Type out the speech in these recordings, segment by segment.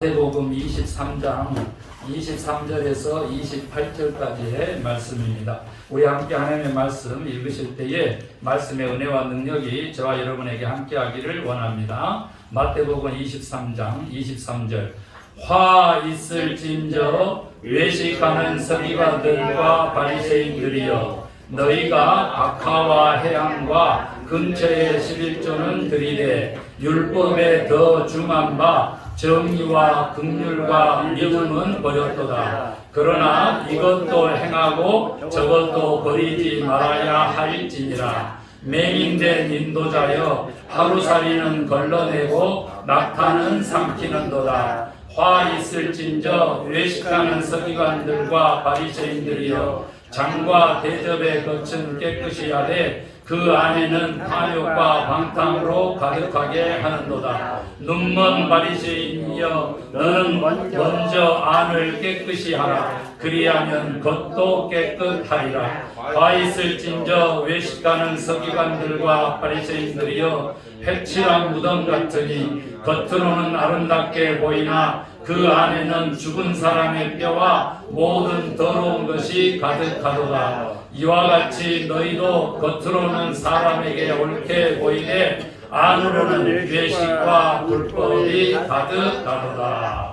마태복음 23장 23절에서 28절까지의 말씀입니다. 우리 함께 하나님의 말씀 읽으실 때에 말씀의 은혜와 능력이 저와 여러분에게 함께하기를 원합니다. 마태복음 23장 23절 화 있을진저 외식하는 서기관들과 바리새인들이여 너희가 악화와 해양과 근처의 11조는 들이되 율법에 더 중한 바 정의와 긍휼과 믿음은 버렸도다. 그러나 이것도 행하고 저것도 버리지 말아야 할지니라. 맹인된 인도자여 하루살이는 걸러내고 낙타는 삼키는도다. 화 있을진저 외식하는 서기관들과 바리새인들이여 장과 대접의 겉은 깨끗이 하되 그 안에는 탐욕과 방탕으로 가득하게 하는도다. 눈먼 바리새인이여 너는 먼저 안을 깨끗이 하라. 그리하면 겉도 깨끗하리라. 화 있을진저 외식하는 서기관들과 바리새인들이여 회칠한 무덤 같으니 겉으로는 아름답게 보이나 그 안에는 죽은 사람의 뼈와 모든 더러운 것이 가득하도다. 이와 같이 너희도 겉으로는 사람에게 옳게 보이되 안으로는 외식과 불법이 가득하도다.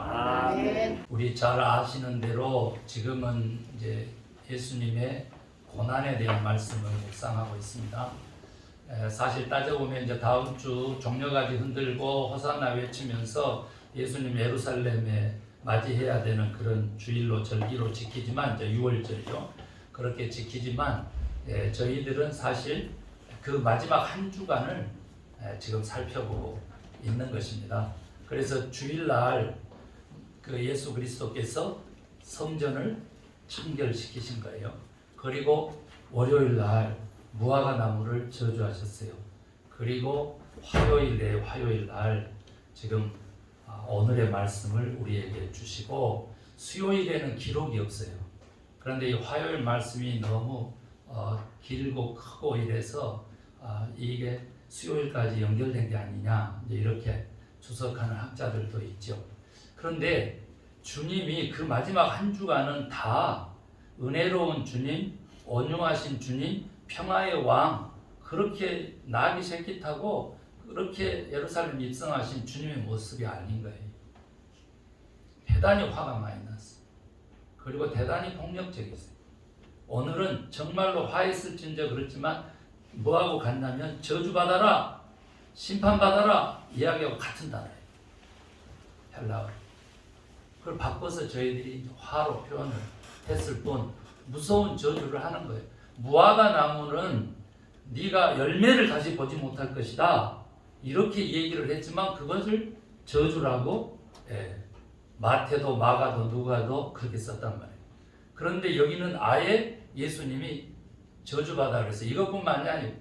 우리 잘 아시는 대로 지금은 이제 예수님의 고난에 대한 말씀을 묵상하고 있습니다. 사실 따져보면 이제 다음 주 종려가지 흔들고 호산나 외치면서 예수님 예루살렘에 맞이해야 되는 그런 주일로 절기로 지키지만 이제 6월절이죠. 그렇게 지키지만 저희들은 사실 그 마지막 한 주간을 지금 살펴보고 있는 것입니다. 그래서 주일날 그 예수 그리스도께서 성전을 청결시키신 거예요. 그리고 월요일날 무화과 나무를 저주하셨어요. 그리고 화요일날 지금 오늘의 말씀을 우리에게 주시고 수요일에는 기록이 없어요. 그런데 이 화요일 말씀이 너무 길고 크고 이래서 이게 수요일까지 연결된 게 아니냐 이렇게 추석하는 학자들도 있죠. 그런데 주님이 그 마지막 한 주간은 다 은혜로운 주님, 온유하신 주님, 평화의 왕 그렇게 나귀 새끼 타고 그렇게 예루살렘 입성하신 주님의 모습이 아닌 거예요. 대단히 화가 많이 났어요. 그리고 대단히 폭력적이었어요. 오늘은 정말로 화했을진저 그렇지만 뭐하고 같냐면 저주받아라, 심판받아라 이야기하고 같은 단어예요. 헬라어. 그걸 바꿔서 저희들이 화로 표현을 했을 뿐 무서운 저주를 하는 거예요. 무화과 나무는 네가 열매를 다시 보지 못할 것이다. 이렇게 얘기를 했지만 그것을 저주라고 마태도 마가도 누가도 그렇게 썼단 말이에요. 그런데 여기는 아예 예수님이 저주받아 그래서 이것뿐만이 아니고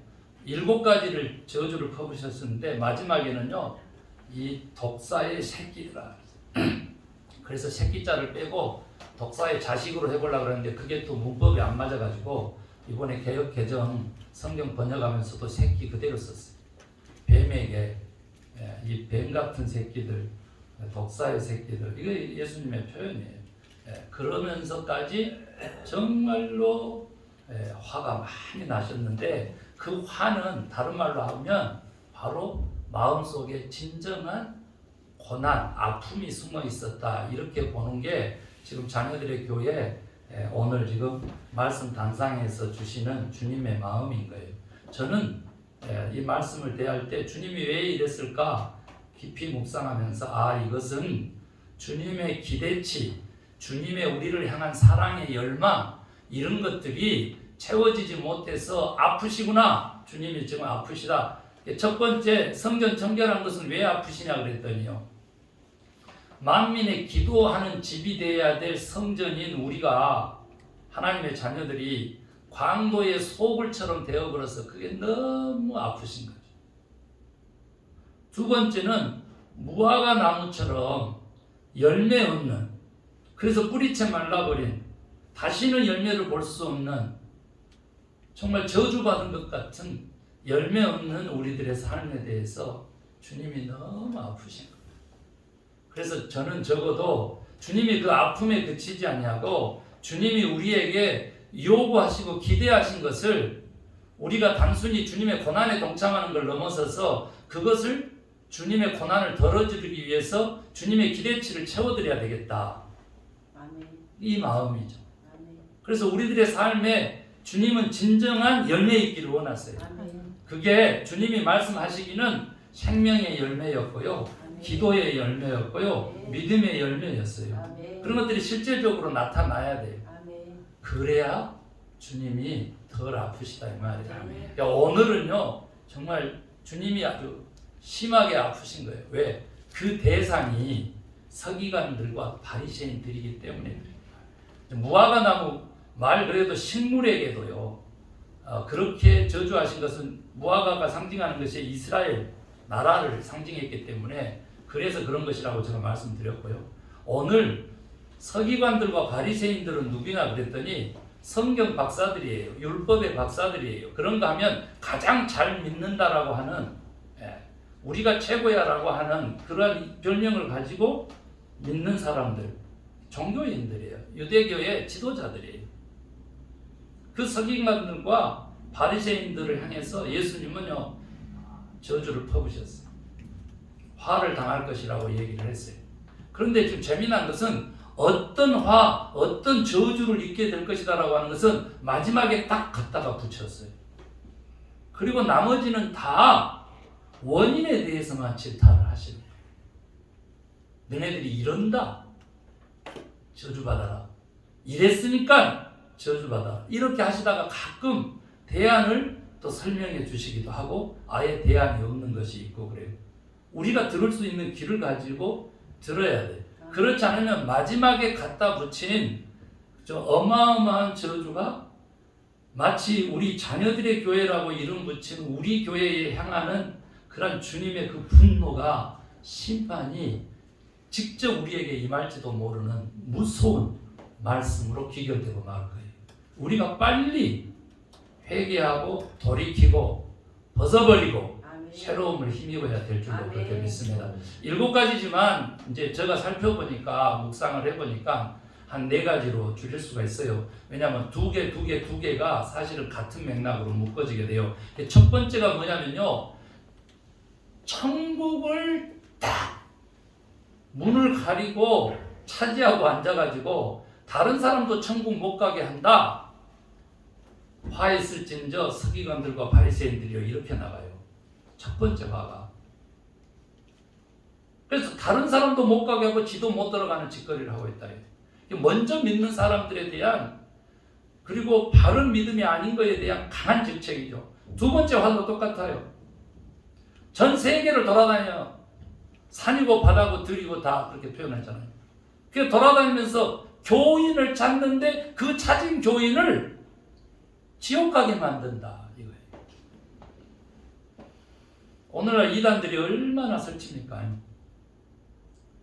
7가지를 저주를 퍼부으셨는데 마지막에는요 이 독사의 새끼들아 그래서 새끼자를 빼고 독사의 자식으로 해보려고 그랬는데 그게 또 문법이 안 맞아가지고 이번에 개역 개정 성경 번역하면서도 새끼 그대로 썼어요. 뱀에게 이 뱀 같은 새끼들 독사의 새끼들 이거 예수님의 표현이에요. 그러면서까지 정말로 화가 많이 나셨는데 그 화는 다른 말로 하면 바로 마음속에 진정한 고난, 아픔이 숨어 있었다 이렇게 보는 게 지금 자녀들의 교회 오늘 지금 말씀 단상에서 주시는 주님의 마음인 거예요. 저는 이 말씀을 대할 때 주님이 왜 이랬을까 깊이 묵상하면서 이것은 주님의 기대치, 주님의 우리를 향한 사랑의 열망 이런 것들이 채워지지 못해서 아프시구나. 주님이 지금 아프시다. 첫 번째 성전 청결한 것은 왜 아프시냐 그랬더니요. 만민의 기도하는 집이 되어야 될 성전인 우리가 하나님의 자녀들이 광도의 소굴처럼 되어버려서 그게 너무 아프신 거죠. 두 번째는 무화과 나무처럼 열매 없는 그래서 뿌리채 말라버린 다시는 열매를 볼 수 없는 정말 저주받은 것 같은 열매 없는 우리들의 삶에 대해서 주님이 너무 아프신 거예요. 그래서 저는 적어도 주님이 그 아픔에 그치지 아니하고 주님이 우리에게 요구하시고 기대하신 것을 우리가 단순히 주님의 고난에 동참하는 걸 넘어서서 그것을 주님의 고난을 덜어주기 위해서 주님의 기대치를 채워드려야 되겠다. 아멘. 이 마음이죠. 아멘. 그래서 우리들의 삶에 주님은 진정한 열매 있기를 원하세요. 아멘. 그게 주님이 말씀하시기는 생명의 열매였고요. 아멘. 기도의 열매였고요. 네. 믿음의 열매였어요. 아멘. 그런 것들이 실제적으로 나타나야 돼요. 아멘. 그래야 주님이 덜 아프시다 이 말이에요. 아멘. 그러니까 오늘은요 정말 주님이 아주 심하게 아프신 거예요. 왜? 그 대상이 서기관들과 바리새인들이기 때문에 그래요. 무화과 나무 말 그래도 식물에게도요 그렇게 저주하신 것은 무화과가 상징하는 것이 이스라엘 나라를 상징했기 때문에 그래서 그런 것이라고 제가 말씀드렸고요. 오늘 서기관들과 바리새인들은 누구냐 그랬더니 성경 박사들이에요. 율법의 박사들이에요. 그런가 하면 가장 잘 믿는다라고 하는 우리가 최고야라고 하는 그러한 별명을 가지고 믿는 사람들, 종교인들이에요. 유대교의 지도자들이에요. 그 서기관들과 바리새인들을 향해서 예수님은요 저주를 퍼부셨어요. 화를 당할 것이라고 얘기를 했어요. 그런데 지금 재미난 것은 어떤 화, 어떤 저주를 입게 될 것이다라고 하는 것은 마지막에 딱 갖다가 붙였어요. 그리고 나머지는 다 원인에 대해서만 질타를 하시는 거예요. 너네들이 이런다. 저주받아라. 이랬으니까 저주받아라. 이렇게 하시다가 가끔 대안을 또 설명해 주시기도 하고 아예 대안이 없는 것이 있고 그래요. 우리가 들을 수 있는 귀를 가지고 들어야 돼. 그렇지 않으면 마지막에 갖다 붙인 저 어마어마한 저주가 마치 우리 자녀들의 교회라고 이름 붙인 우리 교회에 향하는 그런 주님의 그 분노가 심판이 직접 우리에게 임할지도 모르는 무서운 말씀으로 귀결되고 말 거예요. 우리가 빨리 회개하고 돌이키고 벗어버리고 아멘. 새로움을 힘입어야 될 줄로 아멘. 그렇게 믿습니다. 7가지지만 이제 제가 살펴보니까 묵상을 해보니까 한 4가지로 줄일 수가 있어요. 왜냐하면 두 개가 사실은 같은 맥락으로 묶어지게 돼요. 첫 번째가 뭐냐면요. 천국을 딱 문을 가리고 차지하고 앉아가지고 다른 사람도 천국 못 가게 한다. 화 있을진저 서기관들과 바리새인들이요 이렇게 나가요. 첫 번째 화가. 그래서 다른 사람도 못 가게 하고 지도 못 들어가는 짓거리를 하고 있다. 먼저 믿는 사람들에 대한 그리고 바른 믿음이 아닌 것에 대한 강한 질책이죠. 두 번째 화도 똑같아요. 전 세계를 돌아다녀 산이고 바다고 들이고 다 그렇게 표현했잖아요. 그 돌아다니면서 교인을 찾는데 그 찾은 교인을 지옥 가게 만든다 이거예요. 오늘날 이단들이 얼마나 설칩니까?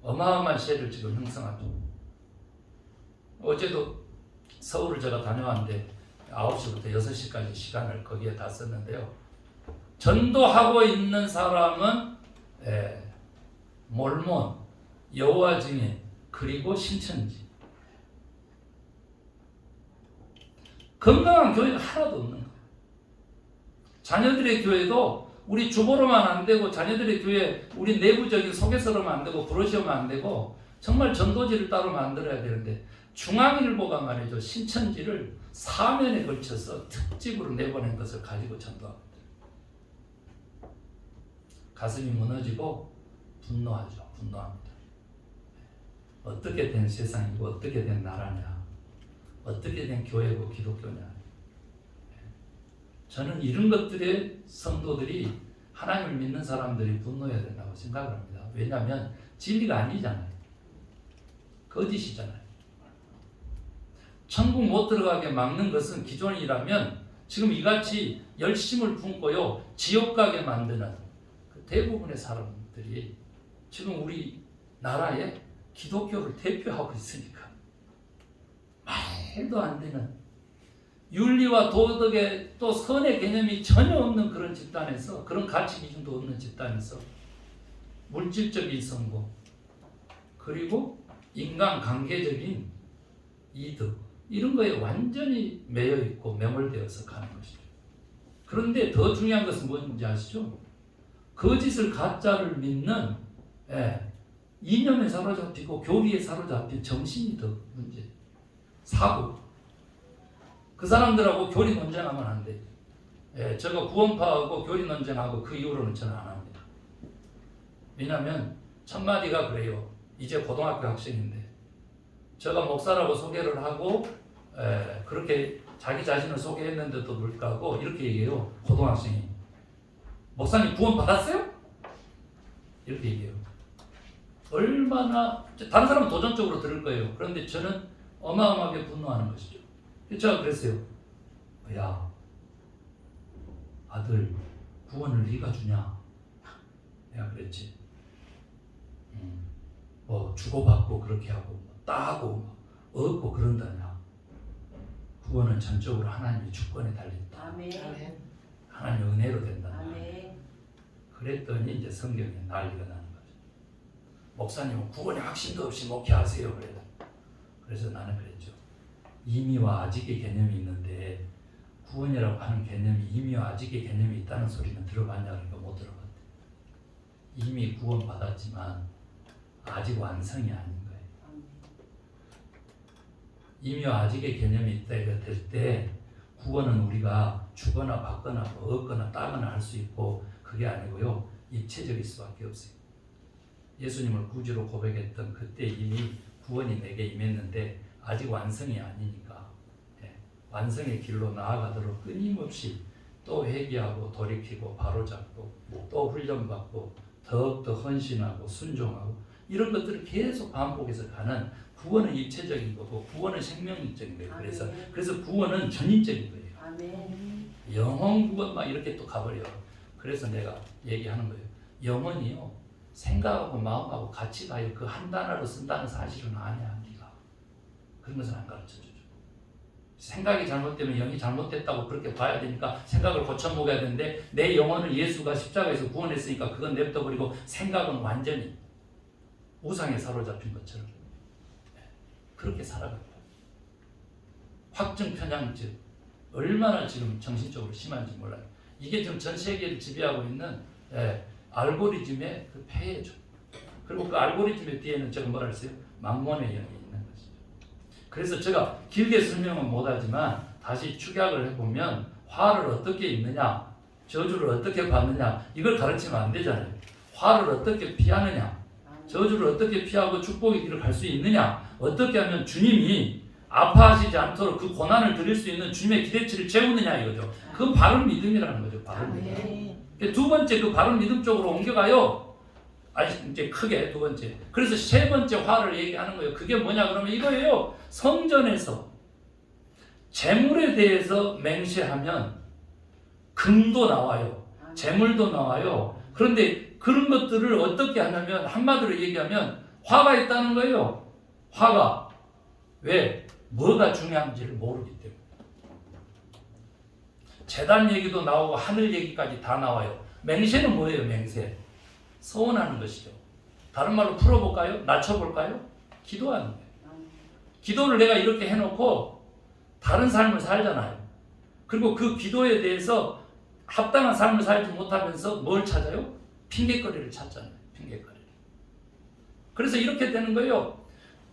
어마어마한 세를 지금 형성하죠. 어제도 서울을 제가 다녀왔는데 9시부터 6시까지 시간을 거기에 다 썼는데요. 전도하고 있는 사람은 몰몬, 여호와 증인, 그리고 신천지. 건강한 교회가 하나도 없는 거예요. 자녀들의 교회도 우리 주보로만 안 되고 자녀들의 교회 우리 내부적인 소개서로만 안 되고 브로셔만 안 되고 정말 전도지를 따로 만들어야 되는데 중앙일보가 말이죠. 신천지를 4면에 걸쳐서 특집으로 내보낸 것을 가지고 전도합니다. 가슴이 무너지고 분노하죠. 분노합니다. 어떻게 된 세상이고 어떻게 된 나라냐. 어떻게 된 교회고 기독교냐. 저는 이런 것들의 성도들이 하나님을 믿는 사람들이 분노해야 된다고 생각을 합니다. 왜냐하면 진리가 아니잖아요. 거짓이잖아요. 천국 못 들어가게 막는 것은 기존이라면 지금 이같이 열심을 품고요 지옥 가게 만드는 대부분의 사람들이 지금 우리 나라에 기독교를 대표하고 있으니까 말도 안 되는 윤리와 도덕의 또 선의 개념이 전혀 없는 그런 집단에서 그런 가치 기준도 없는 집단에서 물질적인 성공 그리고 인간관계적인 이득 이런 거에 완전히 매여 있고 매몰되어서 가는 것이죠. 그런데 더 중요한 것은 뭔지 아시죠? 거짓을 가짜를 믿는 이념에 사로잡히고 교리에 사로잡힌 정신이 더 문제. 사고. 그 사람들하고 교리 논쟁하면 안 돼요. 제가 구원파하고 교리 논쟁하고 그 이후로는 저는 안 합니다. 왜냐하면 첫마디가 그래요. 이제 고등학교 학생인데 제가 목사라고 소개를 하고 그렇게 자기 자신을 소개했는데도 불구하고 이렇게 얘기해요. 고등학생이. 목사님 구원 받았어요? 이렇게 얘기해요. 얼마나 다른 사람은 도전적으로 들을 거예요. 그런데 저는 어마어마하게 분노하는 것이죠. 제가 그랬어요. 야 아들 구원을 네가 주냐? 내가 그랬지. 뭐 주고받고 그렇게 하고 따고 얻고 그런다냐? 구원은 전적으로 하나님의 주권에 달린다. 아멘. 하나님의 은혜로 된다. 아멘. 그랬더니 이제 성경에 난리가 나는 거죠. 목사님은 구원의 확신도 없이 목회하세요. 그래서 나는 그랬죠. 이미와 아직의 개념이 있는데 구원이라고 하는 개념이 이미와 아직의 개념이 있다는 소리는 들어봤냐? 그러니까 못 들어봤대. 이미 구원 받았지만 아직 완성이 아닌 거예요. 이미와 아직의 개념이 있다 될 때 구원은 우리가 주거나 받거나 뭐 얻거나 따거나 할 수 있고 그게 아니고요. 입체적일 수밖에 없어요. 예수님을 구주로 고백했던 그때 이미 구원이 내게 임했는데 아직 완성이 아니니까 완성의 길로 나아가도록 끊임없이 또 회개하고 돌이키고 바로잡고 또 훈련받고 더욱더 헌신하고 순종하고 이런 것들을 계속 반복해서 가는 구원은 입체적인 거고 구원은 생명적인 거예요. 그래서 구원은 전인적인 거예요. 아멘. 영혼 구원 막 이렇게 또 가버려. 그래서 내가 얘기하는 거예요. 영혼이요 생각하고 마음하고 같이 가요. 그 한 단어로 쓴다는 사실은 아니야. 네가 그런 것은 안 가르쳐주죠. 생각이 잘못되면 영이 잘못됐다고 그렇게 봐야 되니까 생각을 고쳐 먹어야 되는데 내 영혼을 예수가 십자가에서 구원했으니까 그건 냅둬버리고 생각은 완전히 우상에 사로잡힌 것처럼 그렇게 살아가요. 확증 편향증 얼마나 지금 정신적으로 심한지 몰라요. 이게 지금 전 세계를 지배하고 있는 알고리즘의 그 폐해죠. 그리고 그 알고리즘의 뒤에는 제가 뭐라 했어요? 막론의 영이 있는 것이죠. 그래서 제가 길게 설명은 못하지만 다시 축약을 해보면 화를 어떻게 입느냐, 저주를 어떻게 받느냐 이걸 가르치면 안 되잖아요. 화를 어떻게 피하느냐, 저주를 어떻게 피하고 축복의 길을 갈 수 있느냐, 어떻게 하면 주님이 아파하시지 않도록 그 고난을 드릴 수 있는 주님의 기대치를 채우느냐 이거죠. 그 바른 믿음이라는 거죠. 바른 믿음. 두 번째 그 바른 믿음 쪽으로 옮겨가요. 이제 크게 두 번째. 그래서 세 번째 화를 얘기하는 거예요. 그게 뭐냐 그러면 이거예요. 성전에서 재물에 대해서 맹세하면 금도 나와요. 재물도 나와요. 그런데 그런 것들을 어떻게 하냐면 한마디로 얘기하면 화가 있다는 거예요. 화가. 왜? 뭐가 중요한지를 모르기 때문에. 제단 얘기도 나오고 하늘 얘기까지 다 나와요. 맹세는 뭐예요? 맹세. 서원하는 것이죠. 다른 말로 풀어볼까요? 낮춰볼까요? 기도하는 거예요. 기도를 내가 이렇게 해놓고 다른 삶을 살잖아요. 그리고 그 기도에 대해서 합당한 삶을 살지 못하면서 뭘 찾아요? 핑계거리를 찾잖아요. 핑계거리를. 그래서 이렇게 되는 거예요.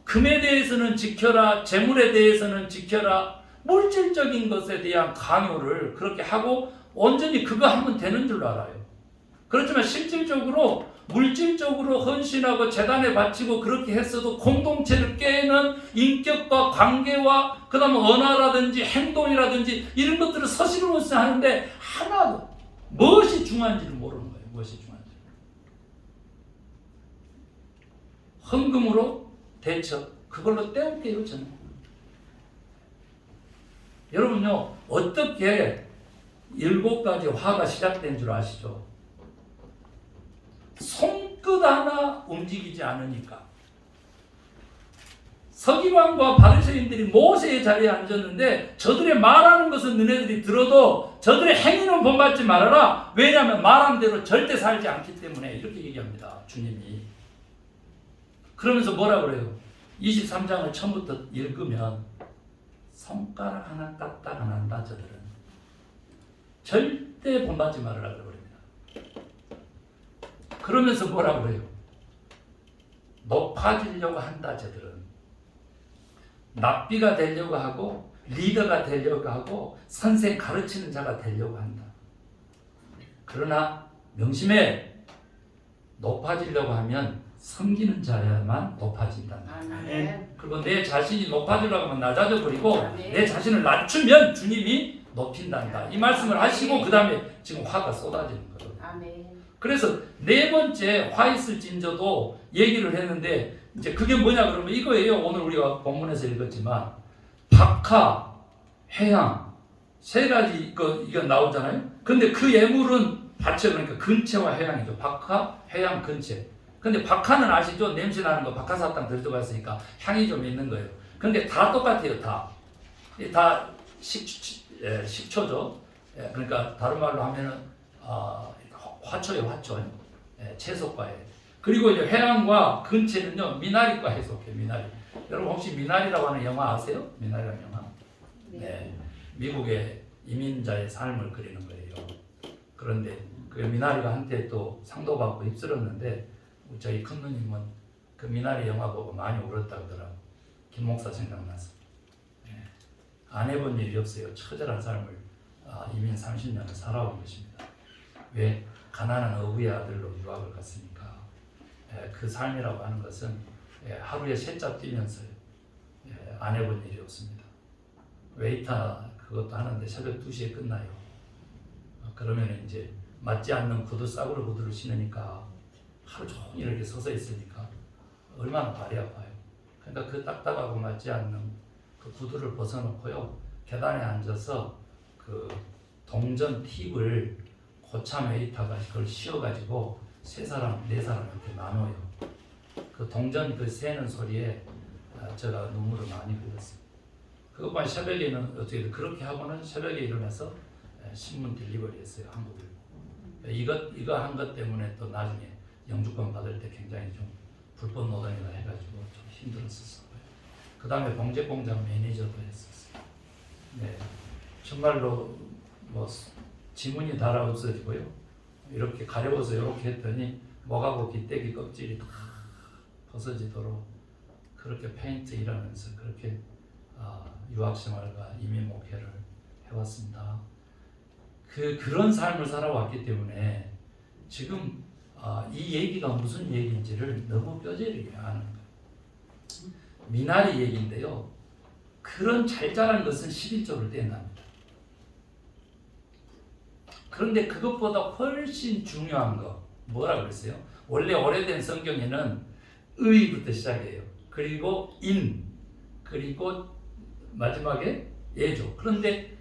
금에 대해서는 지켜라, 재물에 대해서는 지켜라, 물질적인 것에 대한 강요를 그렇게 하고 온전히 그거 하면 되는 줄 알아요. 그렇지만 실질적으로 물질적으로 헌신하고 재단에 바치고 그렇게 했어도 공동체를 깨는 인격과 관계와 그 다음에 언어라든지 행동이라든지 이런 것들을 서슴없이 하는데 하나도 무엇이 중요한지를 모르는 거예요. 무엇이 중요한지. 헌금으로 대처 그걸로 때울게요. 저는. 여러분요 어떻게 7가지 화가 시작된 줄 아시죠? 손끝 하나 움직이지 않으니까. 서기관과 바리새인들이 모세의 자리에 앉았는데 저들의 말하는 것은 너네들이 들어도 저들의 행위는 본받지 말아라. 왜냐하면 말한 대로 절대 살지 않기 때문에 이렇게 얘기합니다. 주님이. 그러면서 뭐라 그래요? 23장을 처음부터 읽으면 손가락 하나 까딱 안 한다. 저들은 절대 본받지 말으라 그래버립니다. 그러면서 뭐라 그래요? 높아지려고 한다. 저들은 납비가 되려고 하고 리더가 되려고 하고 선생 가르치는 자가 되려고 한다. 그러나 명심해, 높아지려고 하면 섬기는 자야만 높아진다. 그리고 내 자신이 높아지려고 하면 낮아져 버리고 내 자신을 낮추면 주님이 높인단다. 이 말씀을 하시고 그 다음에 지금 화가 쏟아지는 거예요. 그래서 네 번째 화 있을 진저도 얘기를 했는데 이제 그게 뭐냐 그러면 이거예요. 오늘 우리가 본문에서 읽었지만 박하, 회양 세 가지 이거 나오잖아요. 근데 그 예물은 받쳐, 그러니까 근체와 회양이죠. 박하, 회양, 근체. 근데 박하는 아시죠? 냄새 나는 거 박하사탕 들어가 있으니까 향이 좀 있는 거예요. 근데 다 똑같아요. 다 식초죠. 그러니까 다른 말로 하면은 화초예요. 화초. 채소과예요. 그리고 이제 회양과 근체는요 미나리과에 속해요. 미나리. 여러분 혹시 미나리라고 하는 영화 아세요? 미나리라는 영화. 네. 미국의 이민자의 삶을 그리는 거예요. 그런데 그 미나리가 한때 또 상도 받고 휩쓸었는데 저희 큰 누님은 그 미나리 영화 보고 많이 울었다 그러더라고. 김 목사 생각나서. 안 해본 일이 없어요. 처절한 삶을 이민 30년을 살아온 것입니다. 왜? 가난한 어부의 아들로 유학을 갔으니까. 그 삶이라고 하는 것은 하루에 셋잡 뛰면서요. 안 해본 일이 없습니다. 웨이터 그것도 하는데 새벽 2시에 끝나요. 그러면 이제 맞지 않는 구두, 싸구려 구두를 신으니까 하루 종일 이렇게 서서 있으니까 얼마나 발이 아파요. 그러니까 그 딱딱하고 맞지 않는 그 구두를 벗어놓고요. 계단에 앉아서 그 동전 팁을 고참 웨이터가 그걸 씌워가지고 세 사람, 네 사람 이렇게 나눠요. 그 동전 그 세는 소리에 제가 눈물을 많이 흘렸어요. 그것만 새벽에는 어떻게 그렇게 하고는 새벽에 일어나서 신문 딜리버리 했어요. 한국에. 이거 한 것 때문에 또 나중에 영주권 받을 때 굉장히 좀 불법 노동이라 해가지고 좀 힘들었었어요. 그 다음에 봉제공장 매니저도 했었어요. 네, 정말로 뭐 지문이 달아 없어지고요. 이렇게 가려워서 이렇게 했더니 목하고 깃대기 껍질이 다 벗어지도록 그렇게 페인트 일하면서 그렇게 유학생활과 이민 목회를 해왔습니다. 그런 삶을 살아왔기 때문에 지금 이 얘기가 무슨 얘기인지를 너무 뼈저리게 아는 거예요. 미나리 얘기인데요. 그런 잘 자란 것은 11조를 뗀답니다. 그런데 그것보다 훨씬 중요한 거 뭐라 그랬어요? 원래 오래된 성경에는 의부터 시작해요. 그리고 인, 그리고 마지막에 예조. 그런데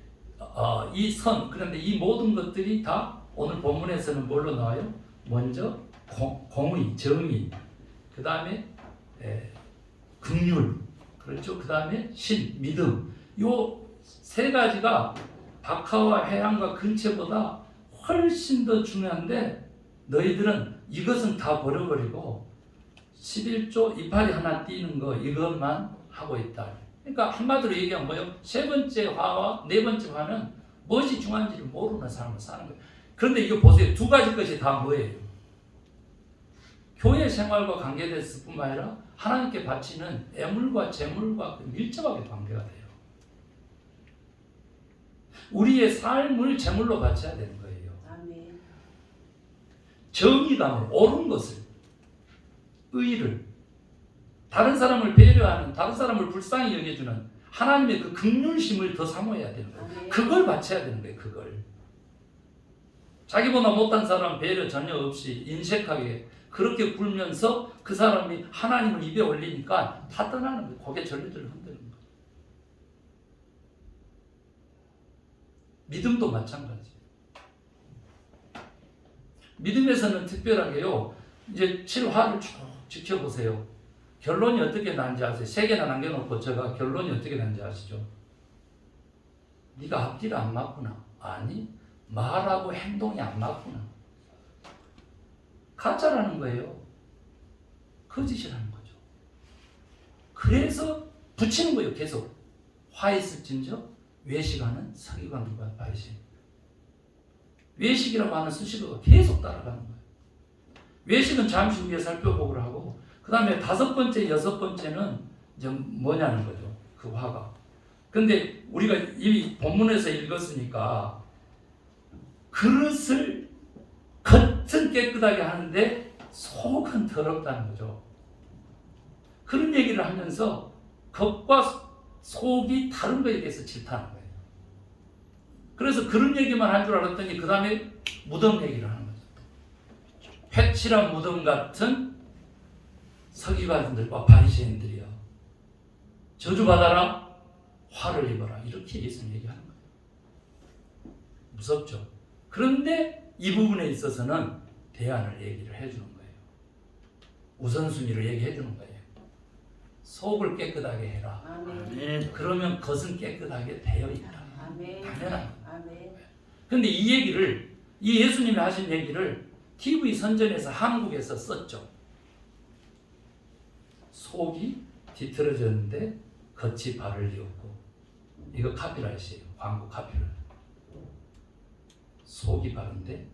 이 선, 그런데 이 모든 것들이 다 오늘 본문에서는 뭘로 나와요? 먼저 공의, 정의, 그 다음에 긍휼, 그렇죠? 그 다음에 신, 믿음. 요 세 가지가 박하와 회양과 근체보다 훨씬 더 중요한데 너희들은 이것은 다 버려버리고 11조 이파리 하나 띄는 거 이것만 하고 있다. 그러니까 한마디로 얘기하면 뭐예요? 세 번째 화와 네 번째 화는 무엇이 중요한지를 모르는 삶을 사는 거예요. 그런데 이거 보세요. 두 가지 것이 다 뭐예요? 교회 생활과 관계됐을 뿐만 아니라 하나님께 바치는 애물과 재물과 밀접하게 관계가 돼요. 우리의 삶을 재물로 바쳐야 되는 거예요. 아멘. 정의감을, 옳은 것을, 의를, 다른 사람을 배려하는, 다른 사람을 불쌍히 여겨주는 하나님의 그 긍휼심을 더 사모해야 되는 거예요. 아멘. 그걸 바쳐야 되는 거예요. 그걸. 자기보다 못한 사람 배려 전혀 없이 인색하게 그렇게 굴면서 그 사람이 하나님을 입에 올리니까 다 떠나는 거예요. 고개 절레절레 흔드는 거예요. 믿음도 마찬가지. 믿음에서는 특별하게요. 이제 7화를 쭉 지켜보세요. 결론이 어떻게 나는지 아세요? 3개나 남겨놓고 제가 결론이 어떻게 나는지 아시죠? 네가 앞뒤를 안 맞구나. 아니, 말하고 행동이 안 맞구나. 가짜라는 거예요. 거짓이라는 거죠. 그래서 붙이는 거예요. 계속. 화 있을진저 외식하는 서기관들과 바리새인. 외식이라고 하는 수식어가 계속 따라가는 거예요. 외식은 잠시 후에 살펴보기로 하고, 그 다음에 5번째, 6번째는 이제 뭐냐는 거죠. 그 화가. 근데 우리가 이미 본문에서 읽었으니까 그릇을 겉은 깨끗하게 하는데 속은 더럽다는 거죠. 그런 얘기를 하면서 겉과 속이 다른 거에 대해서 질타하는 거예요. 그래서 그런 얘기만 할 줄 알았더니 그 다음에 무덤 얘기를 하는 거죠. 회칠한 무덤 같은 서기관들과 바리새인들이여 저주받아라, 화를 입어라, 이렇게 예수님 얘기하는 거예요. 무섭죠. 그런데 이 부분에 있어서는 대안을 얘기를 해주는 거예요. 우선순위를 얘기해 주는 거예요. 속을 깨끗하게 해라. 아멘. 그러면 겉은 깨끗하게 되어 있다. 아멘. 당연한 거예요. 아멘. 그런데 이 얘기를, 이 예수님이 하신 얘기를 TV 선전에서 한국에서 썼죠. 속이 뒤틀어졌는데 겉이 발을 이었고, 이거 카피라이트예요. 광고 카피라이트. 속이 바른데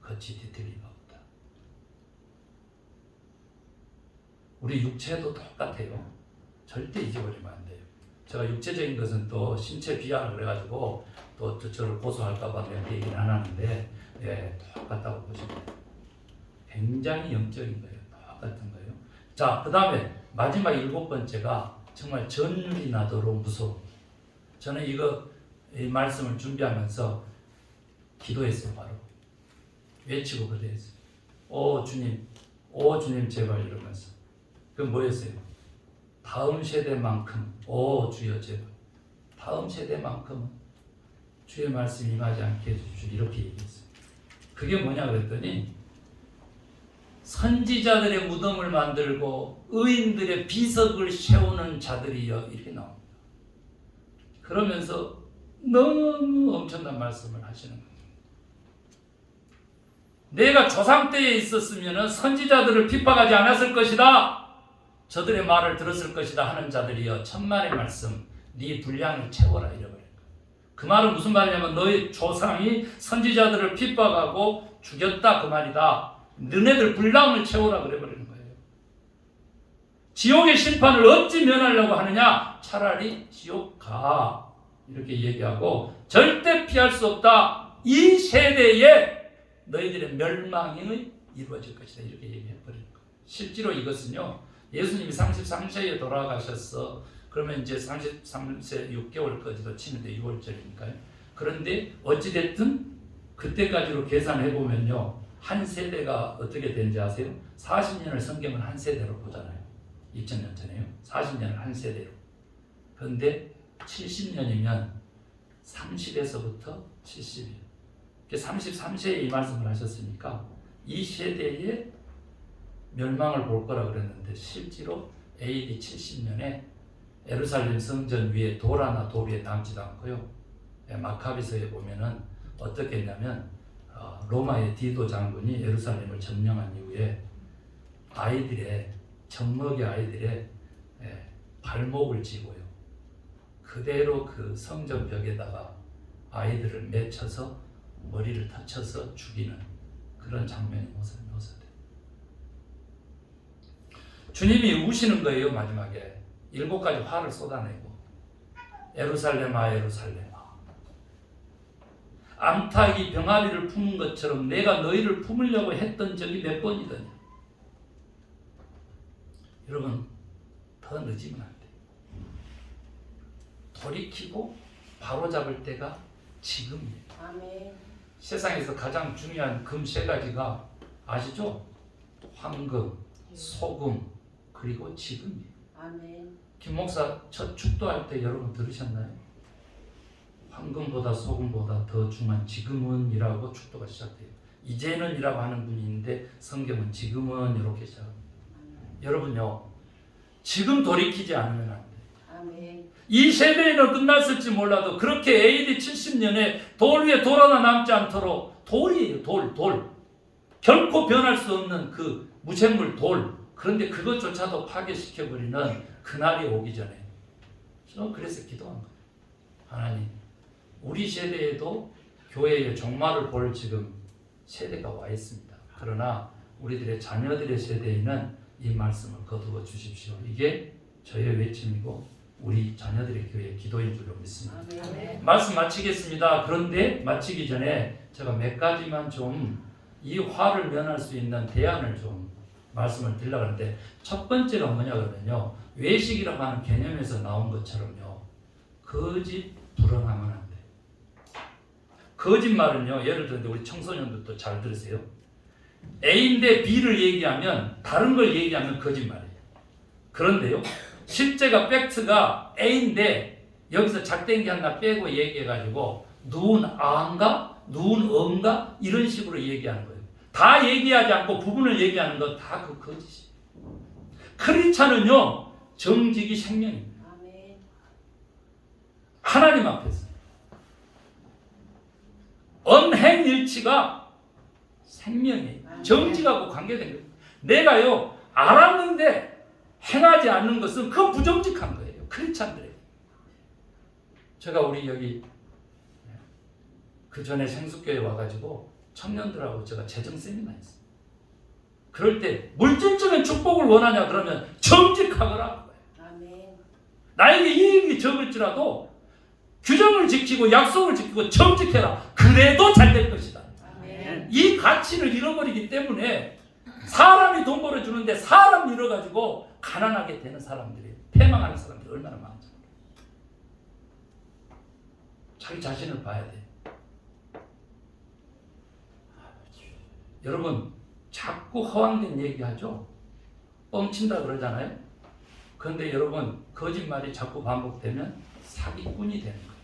겉이 뒤틀리가 없다. 우리 육체도 똑같아요. 절대 잊어버리면 안 돼요. 제가 육체적인 것은 또 신체 비하를 그래가지고 또 저를 고소할까봐 몇 얘기는 안 하는데, 예, 똑같다고 보시면 돼요. 굉장히 영적인 거예요. 똑같은 거예요. 자, 그 다음에 마지막 7번째가 정말 전율이 나도록 무서워. 저는 이 말씀을 준비하면서 기도했어요. 바로 외치고 그랬어요. 오 주님 제발, 이러면서. 그건 뭐였어요? 다음 세대만큼, 오 주여 제발, 다음 세대만큼은 주의 말씀 임하지 않게 해주십시오, 이렇게 얘기했어요. 그게 뭐냐 그랬더니, 선지자들의 무덤을 만들고 의인들의 비석을 세우는 자들이여, 이렇게 나옵니다. 그러면서 너무 엄청난 말씀을 하시는 거예요. 내가 조상 때에 있었으면 선지자들을 핍박하지 않았을 것이다, 저들의 말을 들었을 것이다 하는 자들이여, 천만의 말씀 네 분량을 채워라, 이래버려요. 그 말은 무슨 말이냐면 너희 조상이 선지자들을 핍박하고 죽였다, 그 말이다. 너네들 분량을 채우라, 그래버리는 거예요. 지옥의 심판을 어찌 면하려고 하느냐, 차라리 지옥 가, 이렇게 얘기하고, 절대 피할 수 없다, 이 세대에 너희들의 멸망이 이루어질 것이다, 이렇게 얘기해버리는 거예요. 실제로 이것은요, 예수님이 33세에 돌아가셨어. 그러면 이제 33세 6개월까지도 치는데 6월절이니까요. 그런데 어찌됐든 그때까지로 계산해보면요, 한 세대가 어떻게 되는지 아세요? 40년을 성경은 한 세대로 보잖아요. 2000년 전에요. 40년을 한 세대로. 그런데 70년이면 30에서부터 70이에요. 33세에 이 말씀을 하셨으니까 이 세대에 멸망을 볼 거라 그랬는데, 실제로 AD 70년에 예루살렘 성전 위에 돌 하나 도비에 남지도 않고요. 마카비서에 보면은 어떻게 했냐면, 로마의 디도 장군이 예루살렘을 점령한 이후에 젖먹이 아이들의 발목을 쥐고요, 그대로 그 성전 벽에다가 아이들을 맺혀서 머리를 터쳐서 죽이는 그런 장면이 묘사돼요. 주님이 우시는 거예요. 마지막에 7가지 화를 쏟아내고, 예루살렘아 예루살렘아, 암탉이 병아리를 품은 것처럼 내가 너희를 품으려고 했던 적이 몇 번이더냐. 여러분, 더 늦으면 안 돼요. 돌이키고 바로잡을 때가 지금이에요. 아멘. 세상에서 가장 중요한 금 3가지가 아시죠? 황금, 소금, 그리고 지금이에요. 아멘. 김 목사 첫 축도할 때 여러분 들으셨나요? 황금보다 소금보다 더 중요한 지금은 이라고 축도가 시작돼요. 이제는 이라고 하는 분이 있는데 성경은 지금은 이렇게 시작합니다. 여러분요, 지금 돌이키지 않으면 안 돼요. 아멘. 이 세대에는 끝났을지 몰라도 그렇게 AD 70년에 돌 위에 돌 하나 남지 않도록, 돌이에요. 돌. 결코 변할 수 없는 그 무생물 돌, 그런데 그것조차도 파괴시켜버리는 그날이 오기 전에 저는 그래서 기도한 거예요. 하나님, 우리 세대에도 교회의 종말을 볼 지금 세대가 와 있습니다. 그러나 우리들의 자녀들의 세대에는 이 말씀을 거두어 주십시오. 이게 저의 외침이고 우리 자녀들의 교회의 기도인 줄로 믿습니다. 아멘. 말씀 마치겠습니다. 그런데 마치기 전에 제가 몇 가지만 좀 이 화를 면할 수 있는 대안을 좀 말씀을 드리려고 하는데, 첫 번째가 뭐냐 그러면요, 외식이라고 하는 개념에서 나온 것처럼요, 거짓 불응하면 안 돼. 거짓말은요, 예를 들어 우리 청소년들도 잘 들으세요. A인데 B를 얘기하면, 다른 걸 얘기하면 거짓말이에요. 그런데요, 실제가 팩트가 A인데 여기서 작된 게 하나 빼고 얘기해가지고 누군 아인가 누군 엄가 이런 식으로 얘기하는 거예요. 다 얘기하지 않고 부분을 얘기하는 건 다 그 거짓이에요. 크리스찬은요, 정직이 생명입니다. 아멘. 하나님 앞에서 언행일치가 생명이에요. 정직하고 관계된 거예요. 내가요 알았는데 행하지 않는 것은 그 부정직한 거예요. 크리스찬들에게. 제가 우리 여기 그 전에 생수교회 와가지고 청년들하고 제가 재정 세미나 했어요. 그럴 때 물질적인 축복을 원하냐 그러면 정직하거라. 아멘. 나에게 이익이 적을지라도 규정을 지키고 약속을 지키고 정직해라. 그래도 잘 될 것이다. 아멘. 이 가치를 잃어버리기 때문에 사람이 돈 벌어주는데 사람 잃어가지고 가난하게 되는 사람들이, 패망하는 사람들이 얼마나 많은지. 자기 자신을 봐야 돼. 여러분, 자꾸 허황된 얘기하죠? 뻥친다 그러잖아요? 그런데 여러분, 거짓말이 자꾸 반복되면 사기꾼이 되는 거예요.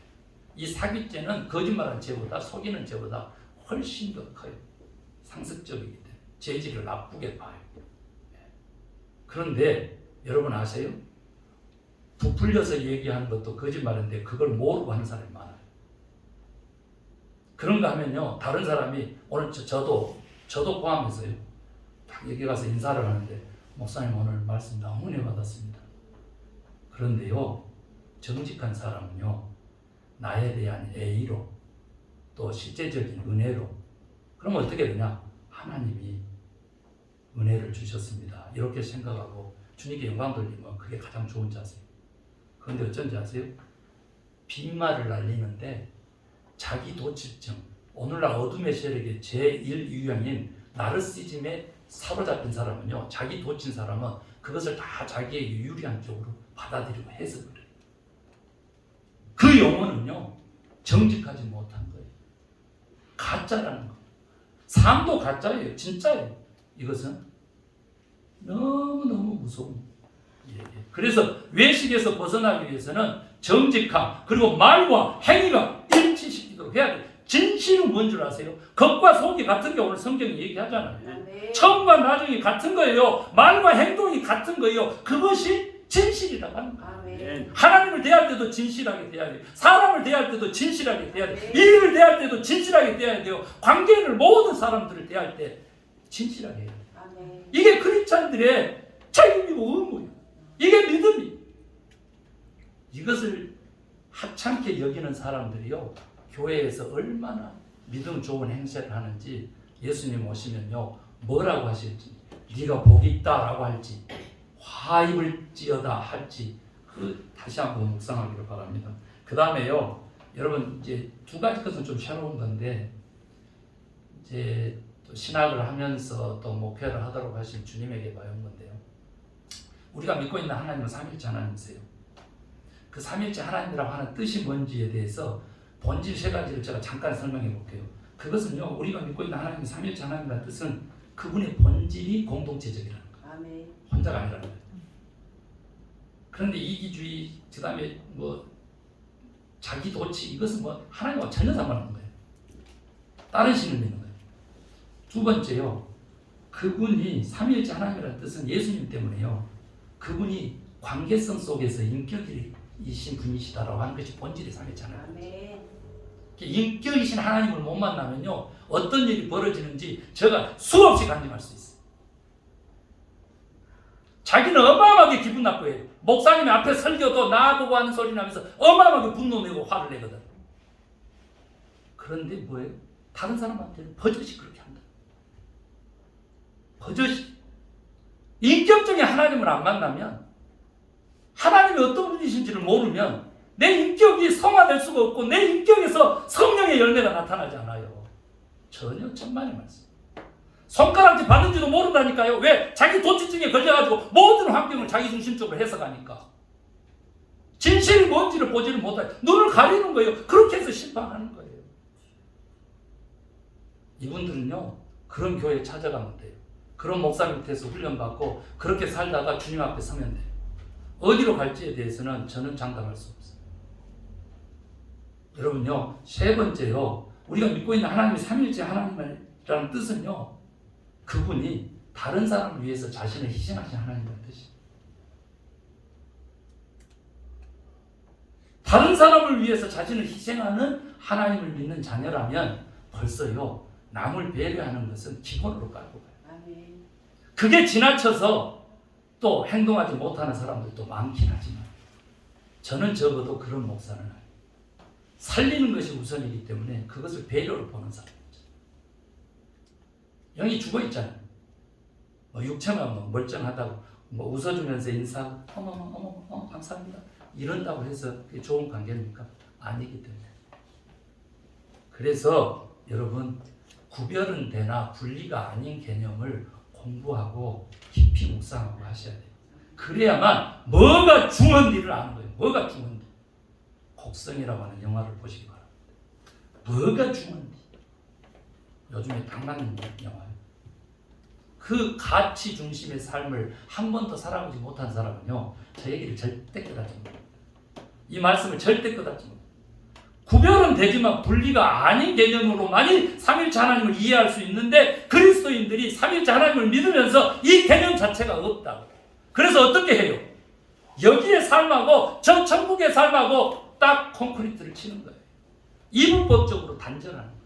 이 사기죄는 거짓말한 죄보다, 속이는 죄보다 훨씬 더 커요. 상습적이기 때문에 죄질을 나쁘게 봐요. 그런데 여러분 아세요? 부풀려서 얘기하는 것도 거짓말인데 그걸 모르고 하는 사람이 많아요. 그런가 하면요, 다른 사람이 오늘 저도 포함해서요, 딱 여기 가서 인사를 하는데, 목사님 오늘 말씀 너무 은혜 받았습니다. 그런데요, 정직한 사람은요, 나에 대한 애의로, 또 실제적인 은혜로, 그럼 어떻게 되냐? 하나님이 은혜를 주셨습니다. 이렇게 생각하고 주님께 영광 돌리면 그게 가장 좋은 자세예요. 그런데 어쩐지 아세요? 빈말을 날리는데 자기 도취증, 오늘날 어둠의 세력의 제1유형인 나르시즘에 사로잡힌 사람은요, 자기 도친 사람은 그것을 다 자기에게 유리한 쪽으로 받아들이고 해석을 해요. 그 영혼은요, 정직하지 못한 거예요. 가짜라는 거예요. 삶도 가짜예요. 진짜예요. 이것은 너무너무 무서운 얘기예요. 그래서 외식에서 벗어나기 위해서는 정직함, 그리고 말과 행위가 일치시키도록 해야 돼요. 진실은 뭔 줄 아세요? 겉과 속이 같은 게 오늘 성경이 얘기하잖아요. 아멘. 처음과 나중이 같은 거예요. 말과 행동이 같은 거예요. 그것이 진실이라고 하는 거예요. 아멘. 하나님을 대할 때도 진실하게 대해야 돼요. 사람을 대할 때도 진실하게 대해야 돼요. 일을 대할 때도 진실하게 대해야 돼요. 관계를, 모든 사람들을 대할 때 진실하게 해야 돼요. 아멘. 이게 크리스찬들의 책임이고 의무예요. 이게 믿음이. 이것을 하찮게 여기는 사람들이요, 교회에서 얼마나 믿음 좋은 행세를 하는지, 예수님 오시면요, 뭐라고 하실지, 네가 복이 있다라고 할지, 화 입을지어다 할지, 그 다시 한번 묵상하기를 바랍니다. 그 다음에요, 여러분 이제 두 가지 것은 좀 새로운 건데, 이제 또 신학을 하면서 또 목회를 하도록 하신 주님에게 배운 건데요. 우리가 믿고 있는 하나님은 삼일째 하나님이세요. 그 삼일째 하나님이라고 하는 뜻이 뭔지에 대해서 본질 세 가지를 제가 잠깐 설명해 볼게요. 그것은요, 우리가 믿고 있는 하나님이 삼일째 하나님이라는 뜻은 그분의 본질이 공동체적이라는 거예요. 아멘. 혼자가 아니라는 거예요. 그런데 이기주의, 그 다음에 뭐 자기 도치, 이것은 뭐 하나님과 전혀 상관없는 거예요. 다른 신을 믿는 거예요. 두 번째요, 그분이 삼위일체 하나님이라는 뜻은 예수님 때문에요, 그분이 관계성 속에서 인격이신 분이시다라고 하는 것이 본질의 삼위일체 하나님. 아멘. 인격이신 하나님을 못 만나면요, 어떤 일이 벌어지는지 제가 수없이 간증할 수 있어요. 자기는 어마어마하게 기분 나쁘해요. 목사님 앞에 설교도 나보고 하는 소리 나면서 어마어마하게 분노 내고 화를 내거든. 그런데 뭐예요? 다른 사람한테는 버젓이 그렇게 한다. 버젓이. 인격적인 하나님을 안 만나면, 하나님이 어떤 분이신지를 모르면 내 인격이 성화될 수가 없고 내 인격에서 성령의 열매가 나타나지 않아요. 전혀 천만의 말씀. 손가락질 받는지도 모른다니까요. 왜? 자기 도취증에 걸려가지고 모든 환경을 자기 중심적으로 해석하니까. 진실이 뭔지를 보지를 못해요. 눈을 가리는 거예요. 그렇게 해서 심판하는 거예요. 이분들은요, 그런 교회에 찾아가면 돼요. 그런 목사 밑에서 훈련받고 그렇게 살다가 주님 앞에 서면 돼요. 어디로 갈지에 대해서는 저는 장담할 수 없어요. 여러분요, 세 번째요, 우리가 믿고 있는 하나님이 삼위일체 하나님이라는 뜻은요, 그분이 다른 사람을 위해서 자신을 희생하신 하나님이라는 뜻이에요. 다른 사람을 위해서 자신을 희생하는 하나님을 믿는 자녀라면 벌써요, 남을 배려하는 것은 기본으로 깔고 가요. 아멘. 그게 지나쳐서 또 행동하지 못하는 사람들도 많긴 하지만 저는 적어도 그런 목사는 아니에요. 살리는 것이 우선이기 때문에 그것을 배려로 보는 사람이죠. 영이 죽어 있잖아요. 육체만 멀쩡하다고 웃어주면서 인사하고 어머 감사합니다 이런다고 해서 그게 좋은 관계입니까? 아니기 때문에. 그래서 여러분, 구별은 되나 분리가 아닌 개념을 공부하고 깊이 묵상하고 하셔야 돼요. 그래야만 뭐가 중헌디를 아는 거예요. 뭐가 중헌디. 곡성이라고 하는 영화를 보시기 바랍니다. 뭐가 중헌디. 요즘에 딱 맞는 영화예요. 그 가치 중심의 삶을 한 번도 살아보지 못한 사람은요, 저 얘기를 절대 깨닫지 못합니다. 이 말씀을 절대 깨닫지 못합니다. 구별은 되지만 분리가 아닌 개념으로만이 삼일체 하나님을 이해할 수 있는데 그리스도인들이 삼일체 하나님을 믿으면서 이 개념 자체가 없다고. 그래서 어떻게 해요? 여기의 삶하고 저 천국의 삶하고 딱 콘크리트를 치는 거예요. 이분법적으로 단절하는 거예요.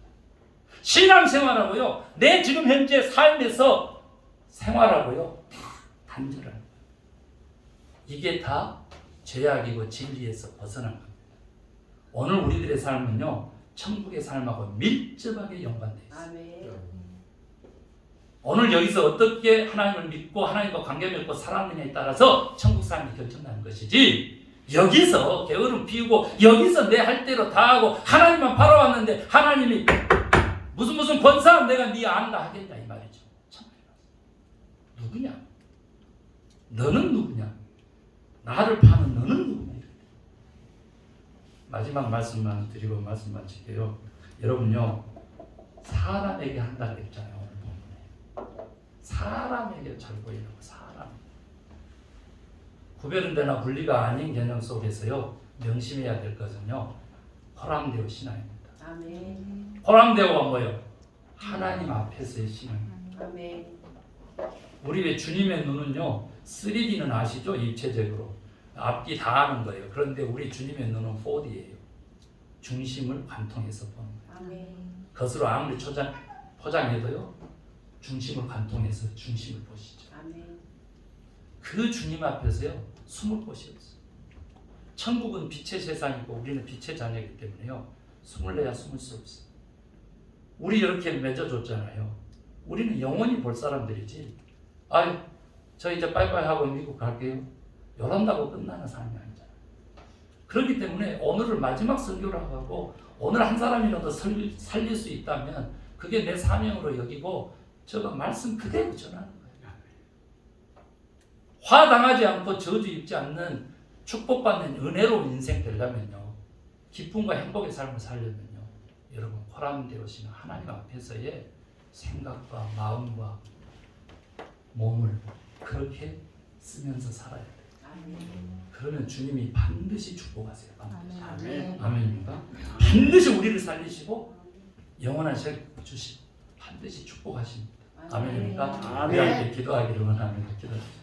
신앙생활하고요, 내 지금 현재 삶에서 생활하고요, 다 단절하는 거예요. 이게 다 죄악이고 진리에서 벗어난 겁니다. 오늘 우리들의 삶은요, 천국의 삶하고 밀접하게 연관되어 있어요. 아멘. 오늘 여기서 어떻게 하나님을 믿고 하나님과 관계 맺고 살았느냐에 따라서 천국 삶이 결정나는 것이지, 여기서 게으름 피우고 여기서 내 할 대로 다 하고 하나님만 바라왔는데 하나님이 무슨 권사는 내가 네 안다 하겠냐 이 말이죠. 참, 누구냐? 너는 누구냐? 나를 파는 너는 누구냐? 마지막 말씀만 드리고 말씀 마칠게요. 여러분요, 사람에게 한다 그랬잖아요. 오늘 보면 사람에게 잘 보이라고. 사람. 구별은 되나 분리가 아닌 개념 속에서요, 명심해야 될 것은요, 호랑대오 신앙입니다. 아멘. 호랑대오가 뭐예요? 하나님 앞에서의 신앙입니다. 아멘. 우리의 주님의 눈은요, 3D는 아시죠? 입체적으로 앞뒤 다 아는 거예요. 그런데 우리 주님의 눈은 4D예요. 중심을 관통해서 보는 거예요. 아멘. 겉으로 아무리 포장해도요, 중심을 관통해서 중심을 보시죠. 아멘. 그 주님 앞에서요, 숨을 곳이 없어요. 천국은 빛의 세상이고 우리는 빛의 자녀이기 때문에요, 숨을 내야 숨을 수 없어요. 우리 이렇게 맺어줬잖아요. 우리는 영원히 볼 사람들이지, 아유 저 이제 빠이빠이 하고 미국 갈게요, 이런다고 끝나는 삶이 아니잖아요. 그렇기 때문에 오늘을 마지막 설교라고 하고 오늘 한 사람이라도 살릴 수 있다면 그게 내 사명으로 여기고 저거 말씀 그대로 전하는 거예요. 화당하지 않고 저주 입지 않는 축복받는 은혜로운 인생 되려면요, 기쁨과 행복의 삶을 살려면요, 여러분 호랑대오시는 하나님 앞에서의 생각과 마음과 몸을 그렇게 쓰면서 살아야 돼요. 아멘. 그러면 주님이 반드시 축복하세요. 반드시. 아멘. 아멘입니까? 반드시 우리를 살리시고 영원한 생 주시고 반드시 축복하십니다. 아멘입니까? 아멘. 우리 함께 기도하기를 원합니다. 기도하십시오.